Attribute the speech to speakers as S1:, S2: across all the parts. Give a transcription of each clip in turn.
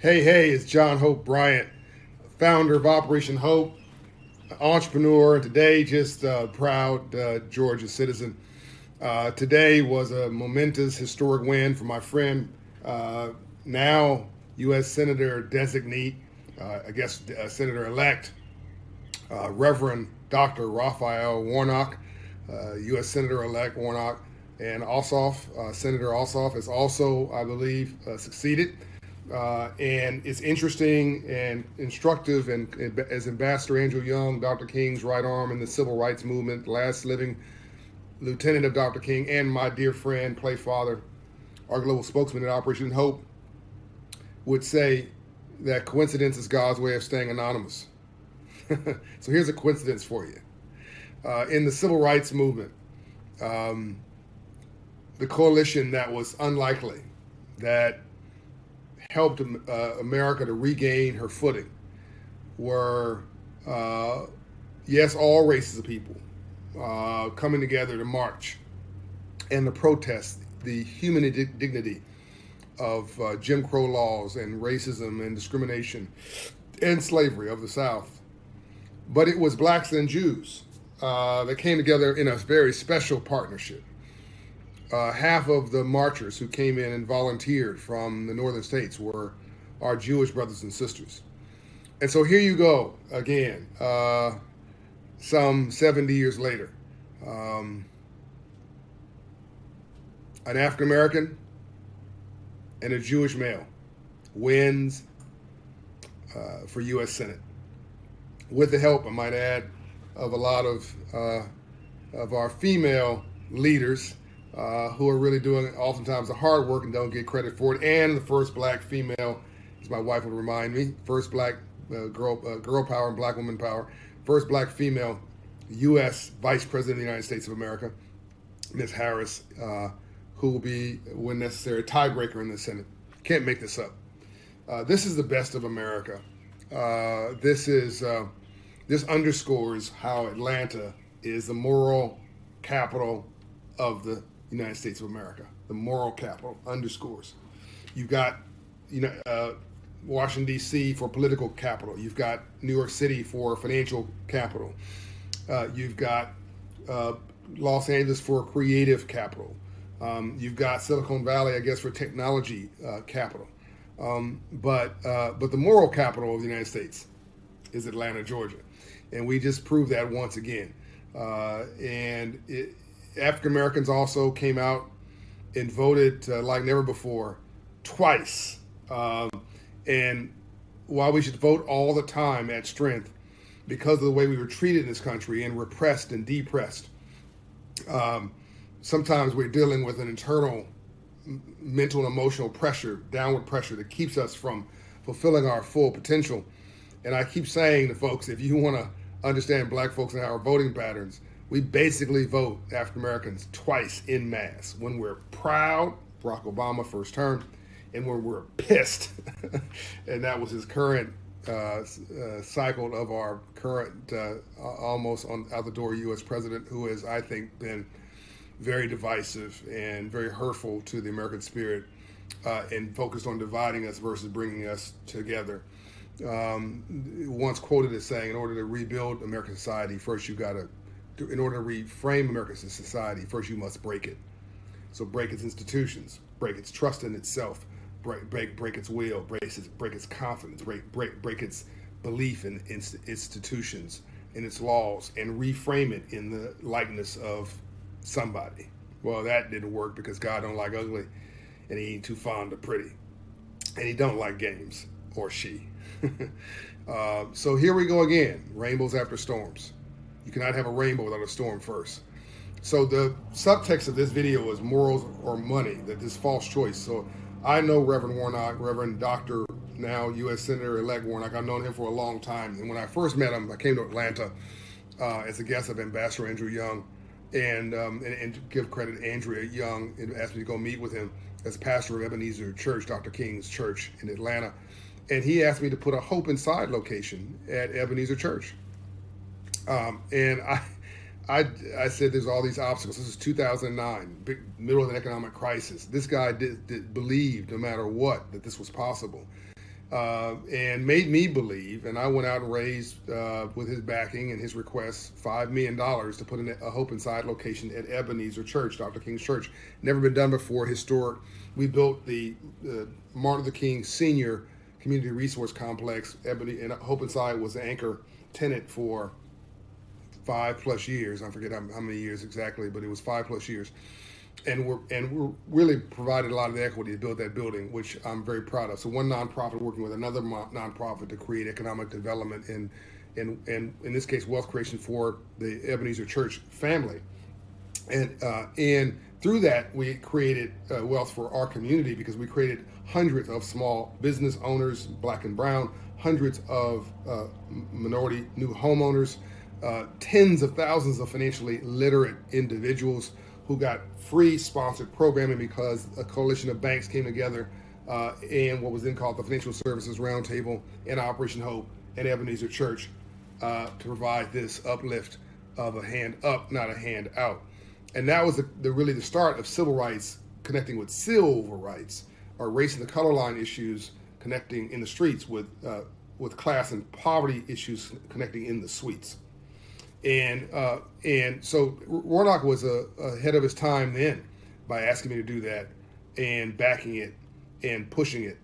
S1: Hey, it's John Hope Bryant, founder of Operation Hope, entrepreneur, and today just proud Georgia citizen. Today was a momentous, historic win for my friend, uh, now U.S. Senator designee, Senator elect, Reverend Dr. Raphael Warnock, U.S. Senator elect Warnock, and Ossoff, Senator Ossoff, has also, I believe, succeeded. And it's interesting and instructive, and as Ambassador Andrew Young, Dr. King's right arm in the civil rights movement, last living lieutenant of Dr. King, and my dear friend, Clay Father, our global spokesman at Operation Hope, would say that coincidence is God's way of staying anonymous. So here's a coincidence for you. In the civil rights movement, um, the coalition that was unlikely, that helped America to regain her footing, were, yes, all races of people coming together to march and to protest the human dignity of Jim Crow laws and racism and discrimination and slavery of the South. But it was blacks and Jews that came together in a very special partnership. Half of the marchers who came in and volunteered from the northern states were our Jewish brothers and sisters. And so here you go again, some 70 years later. An African American and a Jewish male wins for U.S. Senate, with the help, I might add, of a lot of our female leaders who are really doing oftentimes the hard work and don't get credit for it. And the first black female, as my wife would remind me, first black girl power and black woman power, first black female U.S. Vice President of the United States of America, Ms. Harris, who will be, when necessary, a tiebreaker in the Senate. Can't make this up. This is the best of America. This underscores how Atlanta is the moral capital of the United States of America. The moral capital underscores. You've got, Washington D.C. for political capital. You've got New York City for financial capital. You've got Los Angeles for creative capital. You've got Silicon Valley, I guess, for technology capital. But the moral capital of the United States is Atlanta, Georgia, and we just proved that once again. African Americans also came out and voted like never before, twice. And while we should vote all the time at strength, because of the way we were treated in this country and repressed and depressed, sometimes we're dealing with an internal mental and emotional pressure, downward pressure, that keeps us from fulfilling our full potential. And I keep saying to folks, if you want to understand black folks and our voting patterns, we basically vote African Americans twice en masse. When we're proud, Barack Obama first term, and when we're pissed, and that was his current cycle of our current almost on out the door U.S. president, who has, I think, been very divisive and very hurtful to the American spirit, and focused on dividing us versus bringing us together. Once quoted as saying, in order to rebuild American society, first you got to, in order to reframe American society, first you must break it. So break its institutions, break its trust in itself, break its will, break its confidence, break its belief in institutions, in its laws, and reframe it in the likeness of somebody. Well, that didn't work because God don't like ugly, and he ain't too fond of pretty, and he don't like games, or she. So here we go again, rainbows after storms. You cannot have a rainbow without a storm first. So the subtext of this video is morals or money, that this false choice. So I know Reverend Warnock, Reverend Dr. now U.S. Senator-elect Warnock. I've known him for a long time. And when I first met him, I came to Atlanta as a guest of Ambassador Andrew Young, and to give credit to Andrea Young, and asked me to go meet with him as pastor of Ebenezer Church, Dr. King's church in Atlanta. And he asked me to put a Hope Inside location at Ebenezer Church. And I said there's all these obstacles. This is 2009, big middle of an economic crisis. This guy believed, no matter what, that this was possible. and made me believe. And I went out and raised, with his backing and his request, $5 million to put in a Hope Inside location at Ebenezer Church, Dr. King's church. Never been done before, historic. We built the Martin Luther King Senior Community Resource Complex. And Hope Inside was the anchor tenant for 5+ years. I forget how many years exactly, but it was 5+ years. And we're really provided a lot of the equity to build that building, which I'm very proud of. So one nonprofit working with another nonprofit to create economic development and in this case wealth creation for the Ebenezer Church family, and through that we created wealth for our community because we created hundreds of small business owners, black and brown, hundreds of minority new homeowners, tens of thousands of financially literate individuals who got free sponsored programming because a coalition of banks came together and what was then called the Financial Services Roundtable and Operation Hope and Ebenezer Church to provide this uplift of a hand up, not a hand out. And that was really the start of civil rights connecting with civil rights, or race and the color line issues connecting in the streets with class and poverty issues connecting in the suites. And so Warnock was ahead of his time then by asking me to do that and backing it and pushing it.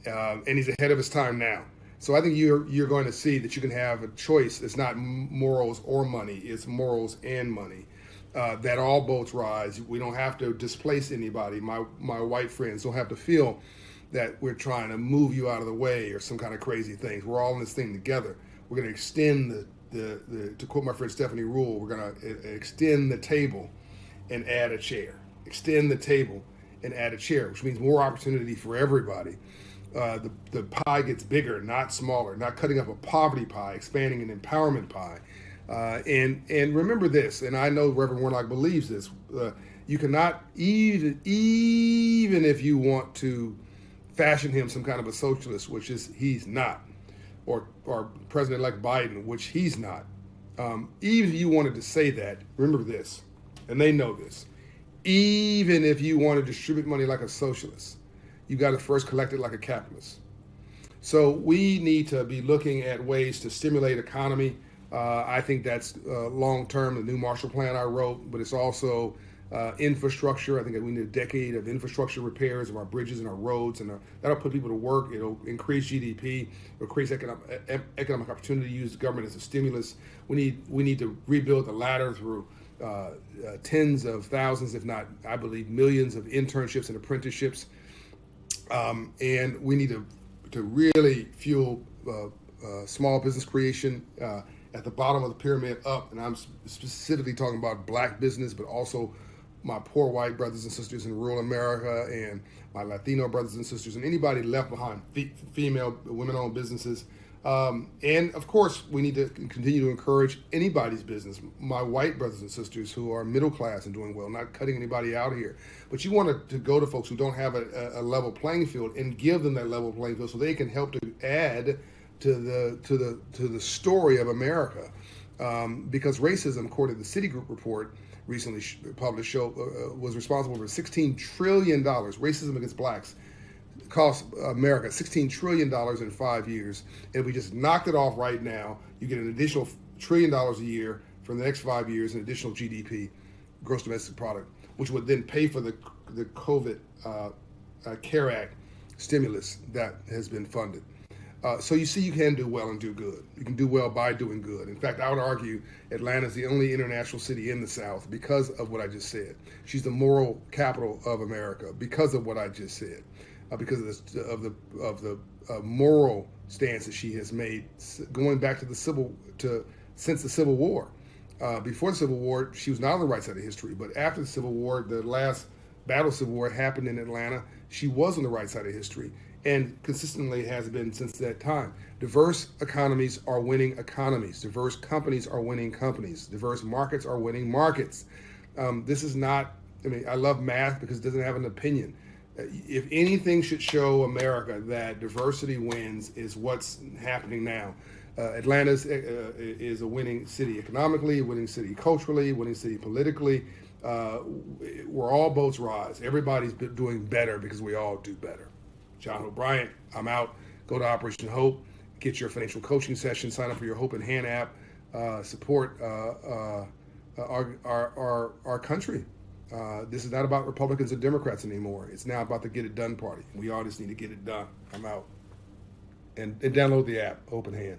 S1: And he's ahead of his time now. So I think you're going to see that you can have a choice. It's not morals or money. It's morals and money. That all boats rise. We don't have to displace anybody. My white friends don't have to feel that we're trying to move you out of the way or some kind of crazy things. We're all in this thing together. We're going to extend to quote my friend Stephanie Rule, we're going to extend the table and add a chair. Extend the table and add a chair, which means more opportunity for everybody. The pie gets bigger, not smaller, not cutting up a poverty pie, expanding an empowerment pie. And remember this, and I know Reverend Warnock believes this, you cannot, even if you want to fashion him some kind of a socialist, which is he's not, or President-elect Biden, which he's not. Even if you wanted to say that, remember this, and they know this, even if you want to distribute money like a socialist, you got to first collect it like a capitalist. So we need to be looking at ways to stimulate economy. I think that's long-term, the new Marshall Plan I wrote, but it's also infrastructure. I think that we need a decade of infrastructure repairs of our bridges and our roads, and that'll put people to work. It'll increase GDP. It'll create economic opportunity. Use government as a stimulus. We need to rebuild the ladder through tens of thousands, if not, I believe, millions of internships and apprenticeships. And we need to really fuel small business creation at the bottom of the pyramid up. And I'm specifically talking about black business, but also my poor white brothers and sisters in rural America, and my Latino brothers and sisters, and anybody left behind, female, women-owned businesses. And of course, we need to continue to encourage anybody's business. My white brothers and sisters who are middle class and doing well, not cutting anybody out here. But you want to go to folks who don't have a level playing field and give them that level playing field so they can help to add to the story of America. Because racism, according to the Citigroup report recently published, was responsible for $16 trillion. Racism against blacks cost America $16 trillion in 5 years. And if we just knocked it off right now, you get an additional $1 trillion a year for the next 5 years, an additional GDP, gross domestic product, which would then pay for the COVID CARE Act stimulus that has been funded. So you see, you can do well and do good. You can do well by doing good. In fact, I would argue Atlanta is the only international city in the South because of what I just said. She's the moral capital of America because of what I just said, because of the moral stance that she has made, going back to since the Civil War. Before the Civil War, she was not on the right side of history, but after the Civil War, the last battle of the Civil War happened in Atlanta. She was on the right side of history, and consistently has been since that time. Diverse economies are winning economies. Diverse companies are winning companies. Diverse markets are winning markets. This is not, I love math because it doesn't have an opinion. If anything should show America that diversity wins, is what's happening now. Atlanta is a winning city economically, a winning city culturally, a winning city politically. Where all boats rise. Everybody's doing better because we all do better. John O'Brien, I'm out. Go to Operation Hope, get your financial coaching session, sign up for your Hope in Hand app, support our country. This is not about Republicans and Democrats anymore. It's now about the Get It Done party. We all just need to get it done. I'm out. And download the app, Hope in Hand.